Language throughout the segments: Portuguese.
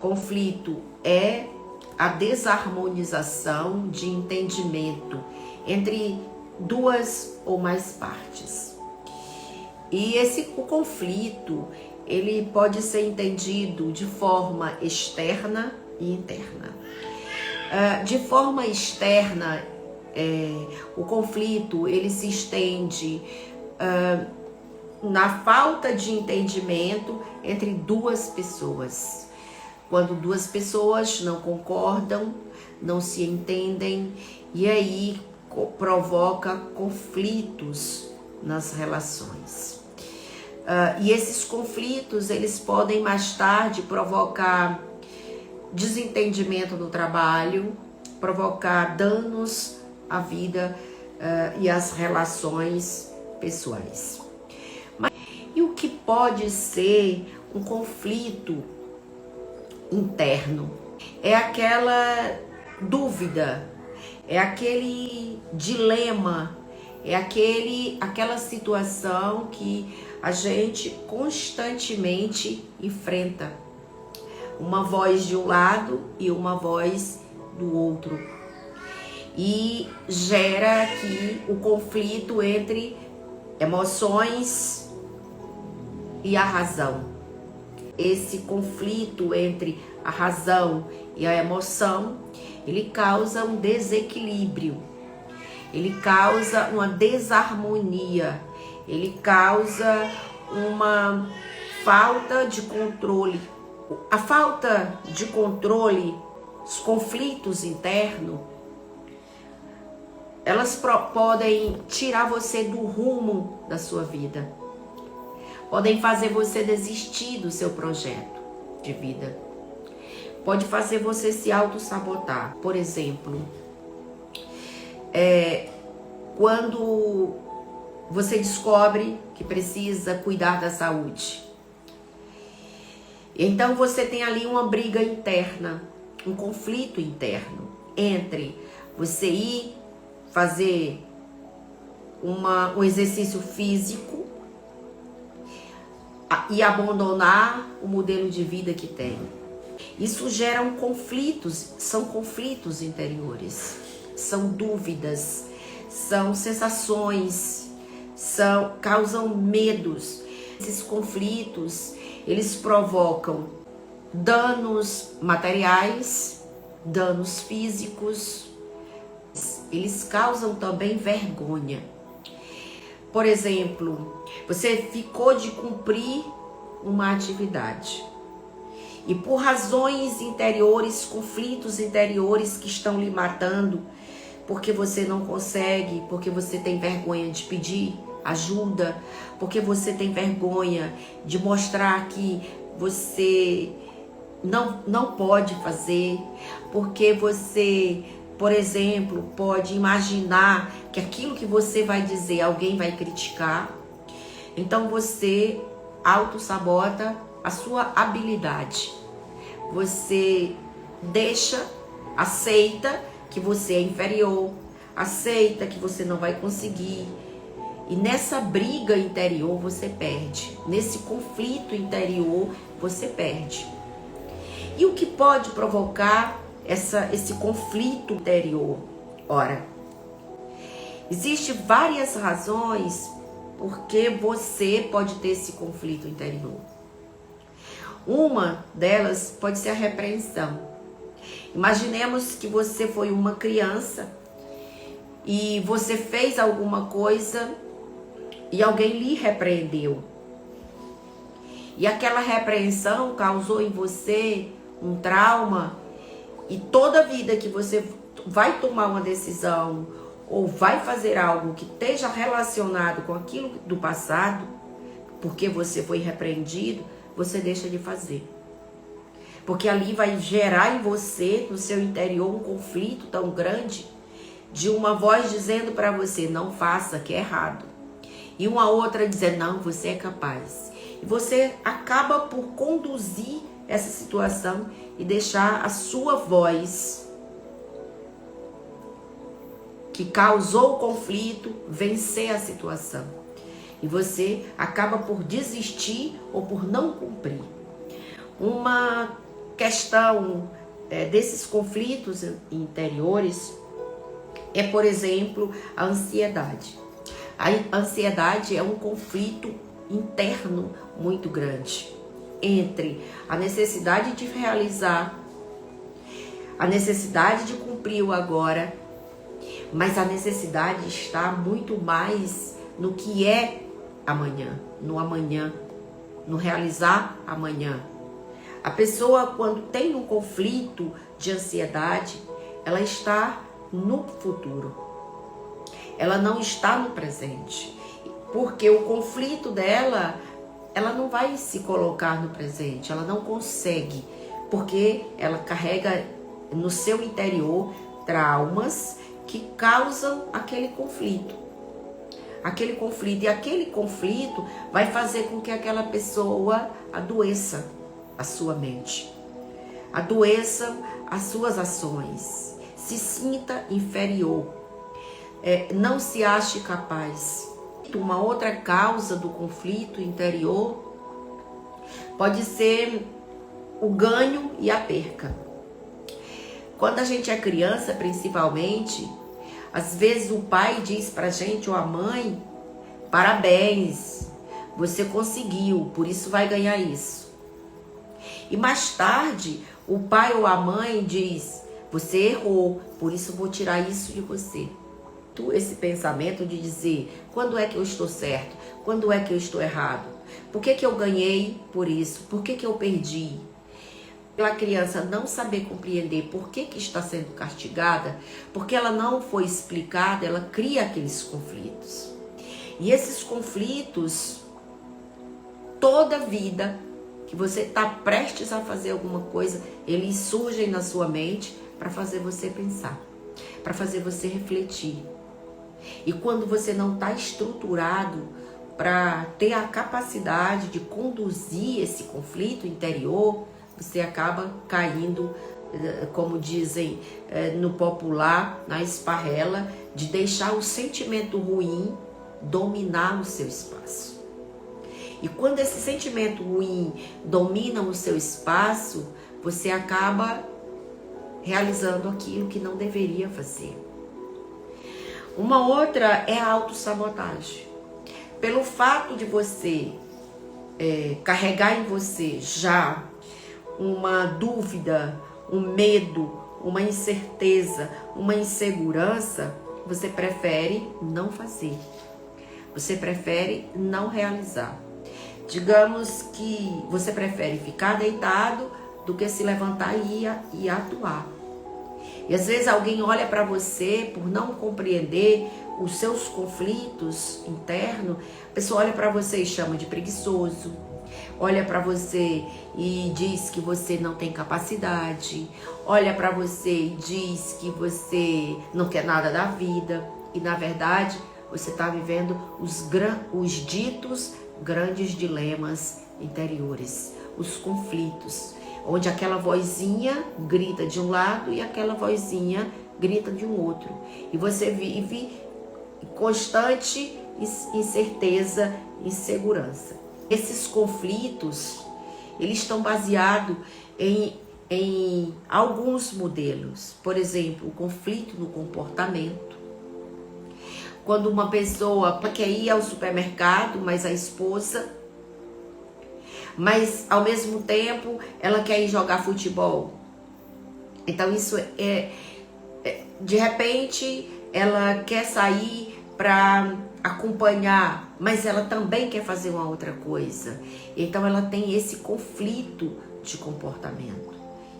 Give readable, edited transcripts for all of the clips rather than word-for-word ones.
Conflito é a desarmonização de entendimento entre duas ou mais partes. E o conflito, ele pode ser entendido de forma externa e interna. De forma externa, o conflito ele se estende na falta de entendimento entre duas pessoas. Quando duas pessoas não concordam, não se entendem, e aí provoca conflitos nas relações. E esses conflitos, eles podem mais tarde provocar desentendimento no trabalho, provocar danos à vida e às relações pessoais. E o que pode ser um conflito interno? É aquela dúvida, é aquele dilema, é aquela situação que a gente constantemente enfrenta. Uma voz de um lado e uma voz do outro. E gera aqui o conflito entre emoções e a razão. Esse conflito entre a razão e a emoção, ele causa um desequilíbrio, ele causa uma desarmonia, ele causa uma falta de controle. A falta de controle, os conflitos internos, elas podem tirar você do rumo da sua vida. Podem fazer você desistir do seu projeto de vida. Pode fazer você se auto-sabotar. Por exemplo, quando você descobre que precisa cuidar da saúde. Então você tem ali uma briga interna, um conflito interno entre você ir fazer um exercício físico e abandonar o modelo de vida que tem. Isso gera conflitos, são conflitos interiores, são dúvidas, são sensações, causam medos. Esses conflitos, eles provocam danos materiais, danos físicos, eles causam também vergonha. Por exemplo, você ficou de cumprir uma atividade e por razões interiores, conflitos interiores que estão lhe matando, porque você não consegue, porque você tem vergonha de pedir ajuda, porque você tem vergonha de mostrar que você não pode fazer, porque você, por exemplo, pode imaginar que aquilo que você vai dizer alguém vai criticar. Então você auto-sabota a sua habilidade. Você aceita que você é inferior, aceita que você não vai conseguir. E nessa briga interior você perde. Nesse conflito interior você perde. E o que pode provocar esse conflito interior? Ora, existem várias razões porque você pode ter esse conflito interior. Uma delas pode ser a repreensão. Imaginemos que você foi uma criança e você fez alguma coisa e alguém lhe repreendeu. E aquela repreensão causou em você um trauma, e toda vida que você vai tomar uma decisão ou vai fazer algo que esteja relacionado com aquilo do passado, porque você foi repreendido, você deixa de fazer. Porque ali vai gerar em você, no seu interior, um conflito tão grande, de uma voz dizendo para você, não faça, que é errado. E uma outra dizendo, não, você é capaz. E você acaba por conduzir essa situação e deixar a sua voz, que causou o conflito, vencer a situação. E você acaba por desistir ou por não cumprir. Uma questão desses conflitos interiores é, por exemplo, a ansiedade. A ansiedade é um conflito interno muito grande entre a necessidade de realizar, a necessidade de cumprir o agora, mas a necessidade está muito mais no que é amanhã, no realizar amanhã. A pessoa, quando tem um conflito de ansiedade, ela está no futuro. Ela não está no presente. Porque o conflito dela, ela não vai se colocar no presente, ela não consegue, porque ela carrega no seu interior traumas que causam aquele conflito. E aquele conflito vai fazer com que aquela pessoa adoeça a sua mente, adoeça as suas ações, se sinta inferior, não se ache capaz. Uma outra causa do conflito interior pode ser o ganho e a perca. Quando a gente é criança, principalmente, às vezes o pai diz pra gente, ou a mãe, parabéns, você conseguiu, por isso vai ganhar isso. E mais tarde, o pai ou a mãe diz, você errou, por isso vou tirar isso de você. Esse pensamento de dizer, quando é que eu estou certo? Quando é que eu estou errado? Por que eu ganhei por isso? Por que eu perdi? Pela criança não saber compreender por que está sendo castigada, porque ela não foi explicada, ela cria aqueles conflitos. E esses conflitos, toda vida que você está prestes a fazer alguma coisa, eles surgem na sua mente para fazer você pensar, para fazer você refletir. E quando você não está estruturado para ter a capacidade de conduzir esse conflito interior, você acaba caindo, como dizem no popular, na esparrela, de deixar o sentimento ruim dominar o seu espaço. E quando esse sentimento ruim domina o seu espaço, você acaba realizando aquilo que não deveria fazer. Uma outra é a autossabotagem. Pelo fato de você carregar em você já uma dúvida, um medo, uma incerteza, uma insegurança, você prefere não fazer. Você prefere não realizar. Digamos que você prefere ficar deitado do que se levantar e atuar. E às vezes alguém olha para você por não compreender os seus conflitos internos, a pessoa olha para você e chama de preguiçoso, olha para você e diz que você não tem capacidade, olha para você e diz que você não quer nada da vida, e na verdade você está vivendo os ditos grandes dilemas interiores, os conflitos, onde aquela vozinha grita de um lado e aquela vozinha grita de um outro. E você vive constante incerteza, insegurança. Esses conflitos, eles estão baseados em alguns modelos. Por exemplo, o conflito no comportamento. Quando uma pessoa quer ir ao supermercado, mas a esposa, mas ao mesmo tempo ela quer ir jogar futebol. Então isso de repente ela quer sair para acompanhar, mas ela também quer fazer uma outra coisa. Então ela tem esse conflito de comportamento.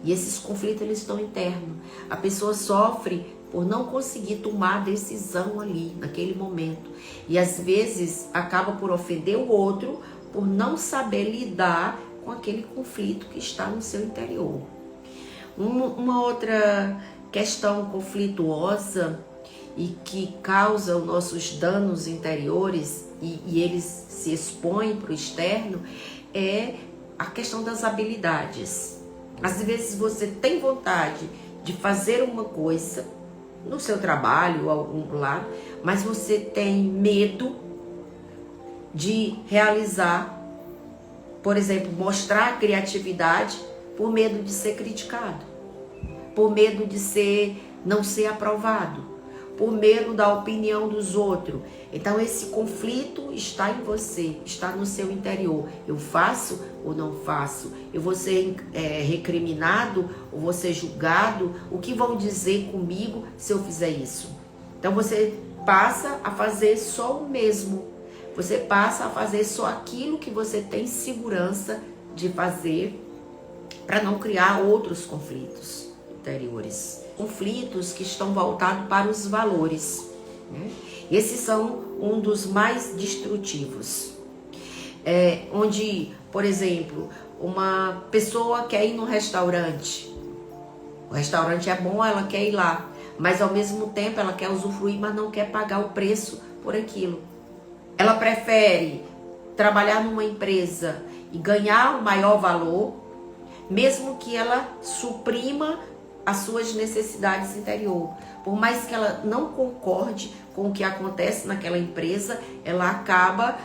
E esses conflitos eles estão internos. A pessoa sofre por não conseguir tomar a decisão ali, naquele momento. E às vezes acaba por ofender o outro, por não saber lidar com aquele conflito que está no seu interior. Uma outra questão conflituosa e que causa os nossos danos interiores e eles se expõem para o externo é a questão das habilidades. Às vezes você tem vontade de fazer uma coisa no seu trabalho ou algum lado, mas você tem medo de realizar, por exemplo, mostrar a criatividade, por medo de ser criticado, por medo de não ser aprovado, por medo da opinião dos outros. Então esse conflito está em você, está no seu interior. Eu faço ou não faço? Eu vou ser recriminado ou vou ser julgado? O que vão dizer comigo se eu fizer isso? Então você passa a fazer só o mesmo. Você passa a fazer só aquilo que você tem segurança de fazer para não criar outros conflitos interiores. Conflitos que estão voltados para os valores, né? Esses são um dos mais destrutivos. Onde, por exemplo, uma pessoa quer ir no restaurante. O restaurante é bom, ela quer ir lá. Mas ao mesmo tempo ela quer usufruir, mas não quer pagar o preço por aquilo. Ela prefere trabalhar numa empresa e ganhar o maior valor, mesmo que ela suprima as suas necessidades interiores. Por mais que ela não concorde com o que acontece naquela empresa, ela acaba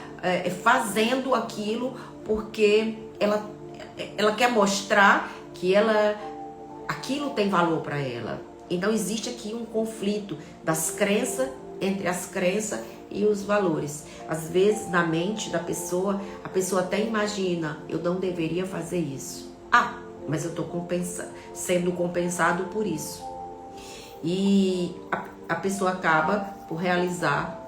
fazendo aquilo porque ela quer mostrar que aquilo tem valor para ela. Então existe aqui um conflito das crenças, entre as crenças e os valores. Às vezes na mente da pessoa, a pessoa até imagina, eu não deveria fazer isso. Mas eu estou sendo compensado por isso. E a pessoa acaba por realizar,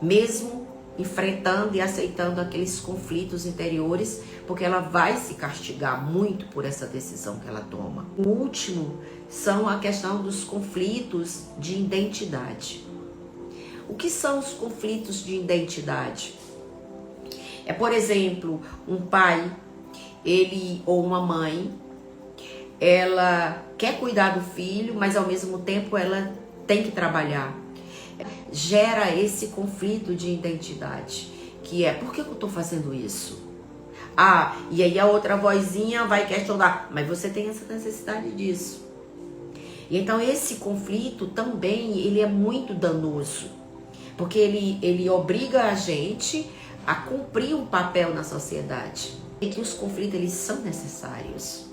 mesmo enfrentando e aceitando aqueles conflitos interiores, porque ela vai se castigar muito por essa decisão que ela toma. O último são a questão dos conflitos de identidade. O que são os conflitos de identidade? Por exemplo, um pai, ou uma mãe, ela quer cuidar do filho, mas ao mesmo tempo ela tem que trabalhar. Gera esse conflito de identidade, que por que eu estou fazendo isso? E aí a outra vozinha vai questionar, mas você tem essa necessidade disso. E então esse conflito também, ele é muito danoso, porque ele obriga a gente a cumprir um papel na sociedade. E que os conflitos, eles são necessários.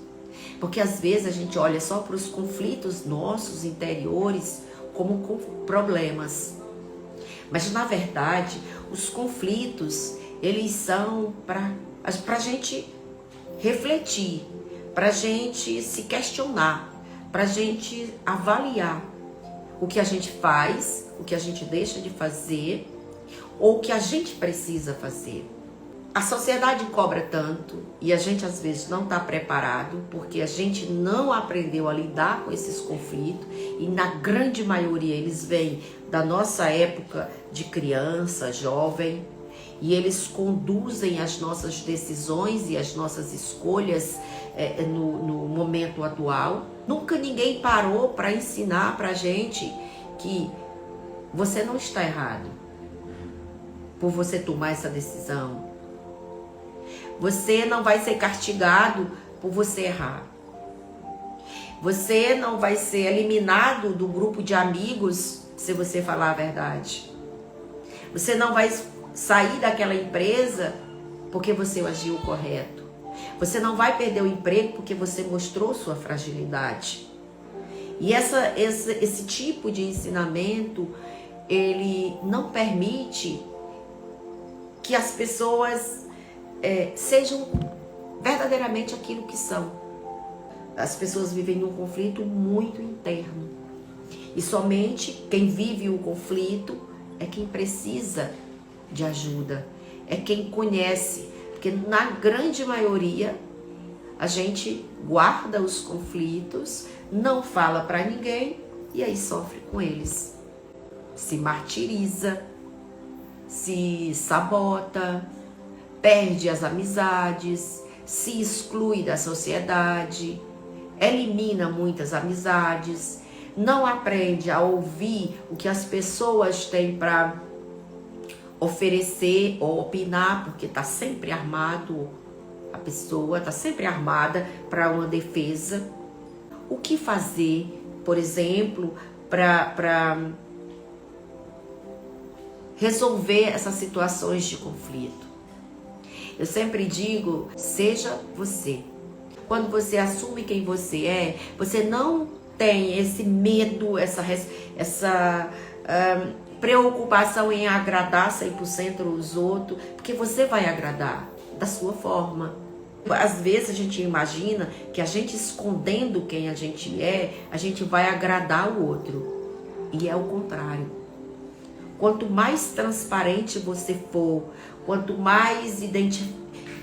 Porque às vezes a gente olha só para os conflitos nossos interiores como problemas. Mas na verdade, os conflitos, eles são para a gente refletir, para a gente se questionar, para a gente avaliar o que a gente faz, o que a gente deixa de fazer, ou o que a gente precisa fazer. A sociedade cobra tanto e a gente às vezes não está preparado porque a gente não aprendeu a lidar com esses conflitos, e na grande maioria eles vêm da nossa época de criança, jovem, e eles conduzem as nossas decisões e as nossas escolhas no momento atual. Nunca ninguém parou para ensinar para a gente que você não está errado por você tomar essa decisão. Você não vai ser castigado por você errar. Você não vai ser eliminado do grupo de amigos se você falar a verdade. Você não vai sair daquela empresa porque você agiu correto. Você não vai perder o emprego porque você mostrou sua fragilidade. E esse tipo de ensinamento, ele não permite que as pessoas sejam verdadeiramente aquilo que são. As pessoas vivem num conflito muito interno. E somente quem vive o conflito é quem precisa de ajuda, é quem conhece. Porque na grande maioria a gente guarda os conflitos, não fala para ninguém e aí sofre com eles. Se martiriza, se sabota, perde as amizades, se exclui da sociedade, elimina muitas amizades, não aprende a ouvir o que as pessoas têm para oferecer ou opinar, porque está sempre armado, a pessoa está sempre armada para uma defesa. O que fazer, por exemplo, para resolver essas situações de conflito? Eu sempre digo, seja você. quando você assume quem você é, você não tem esse medo, essa preocupação em agradar 100% os outros, porque você vai agradar da sua forma. Às vezes a gente imagina que a gente escondendo quem a gente é, a gente vai agradar o outro. E é o contrário. Quanto mais transparente você for, quanto mais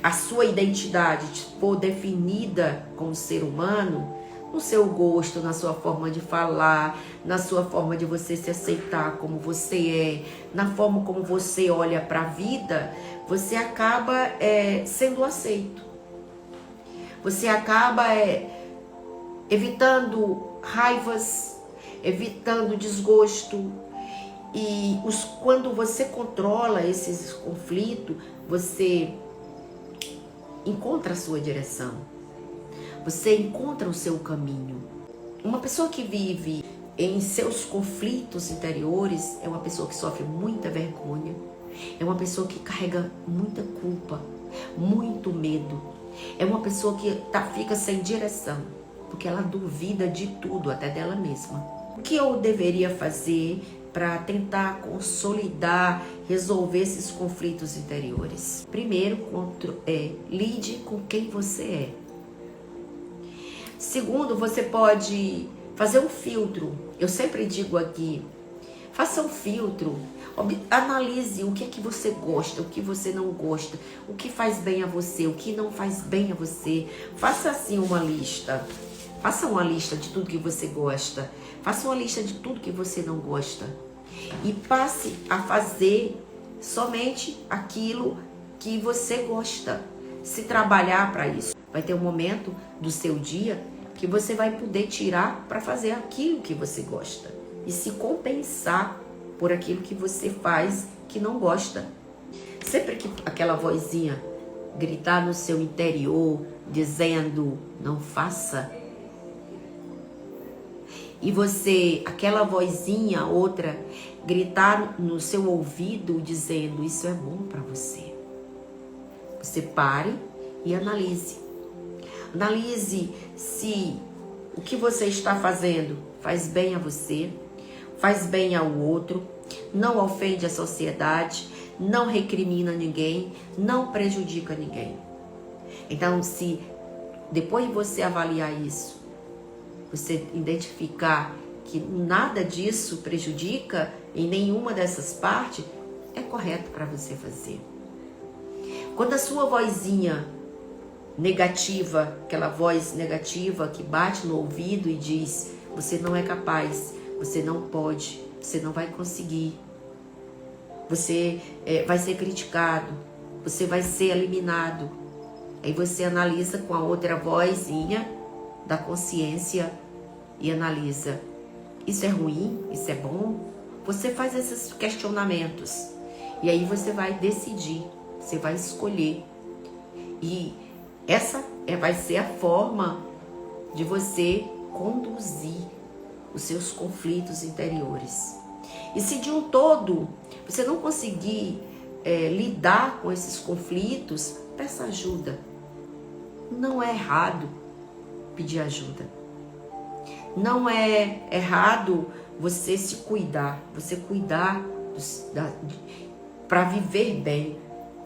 a sua identidade for definida como ser humano, no seu gosto, na sua forma de falar, na sua forma de você se aceitar como você é, na forma como você olha para a vida, você acaba sendo aceito. Você acaba evitando raivas, evitando desgosto. E quando você controla esses conflitos, você encontra a sua direção. Você encontra o seu caminho. Uma pessoa que vive em seus conflitos interiores é uma pessoa que sofre muita vergonha. É uma pessoa que carrega muita culpa, muito medo. É uma pessoa que fica sem direção, porque ela duvida de tudo, até dela mesma. O que eu deveria fazer para tentar consolidar, resolver esses conflitos interiores? Primeiro, lide com quem você é. Segundo, você pode fazer um filtro. Eu sempre digo aqui, faça um filtro. Analise o que é que você gosta, o que você não gosta, o que faz bem a você, o que não faz bem a você. Faça assim uma lista. Faça uma lista de tudo que você gosta. Faça uma lista de tudo que você não gosta. E passe a fazer somente aquilo que você gosta. Se trabalhar para isso. Vai ter um momento do seu dia que você vai poder tirar para fazer aquilo que você gosta. E se compensar por aquilo que você faz que não gosta. Sempre que aquela vozinha gritar no seu interior, dizendo, não faça. E você, aquela vozinha, outra, gritar no seu ouvido, dizendo, isso é bom para você. Você pare e analise. Analise se o que você está fazendo faz bem a você, faz bem ao outro, não ofende a sociedade, não recrimina ninguém, não prejudica ninguém. Então, se depois de você avaliar isso, você identificar que nada disso prejudica em nenhuma dessas partes, é correto para você fazer. Quando a sua vozinha negativa, aquela voz negativa que bate no ouvido e diz, você não é capaz, você não pode, você não vai conseguir, você vai ser criticado, você vai ser eliminado. Aí você analisa com a outra vozinha da consciência e analisa, isso é ruim, isso é bom? Você faz esses questionamentos e aí você vai decidir, você vai escolher. E essa vai ser a forma de você conduzir os seus conflitos interiores. E se de um todo você não conseguir lidar com esses conflitos, peça ajuda. Não é errado pedir ajuda. Não é errado você se cuidar, você cuidar para viver bem.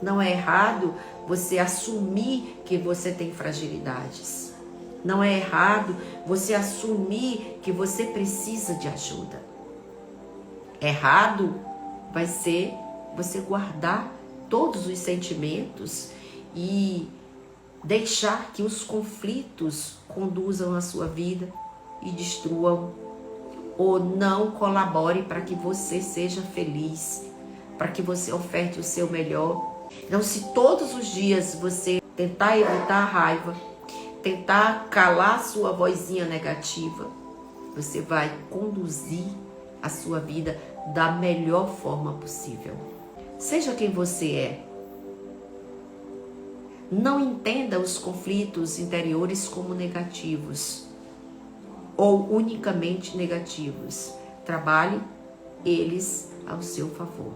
Não é errado você assumir que você tem fragilidades. Não é errado você assumir que você precisa de ajuda. Errado vai ser você guardar todos os sentimentos e deixar que os conflitos conduzam a sua vida e destruam ou não colabore para que você seja feliz, para que você oferte o seu melhor. Então, se todos os dias você tentar evitar a raiva, tentar calar a sua vozinha negativa, você vai conduzir a sua vida da melhor forma possível. Seja quem você é. Não entenda os conflitos interiores como negativos ou unicamente negativos. Trabalhe eles ao seu favor.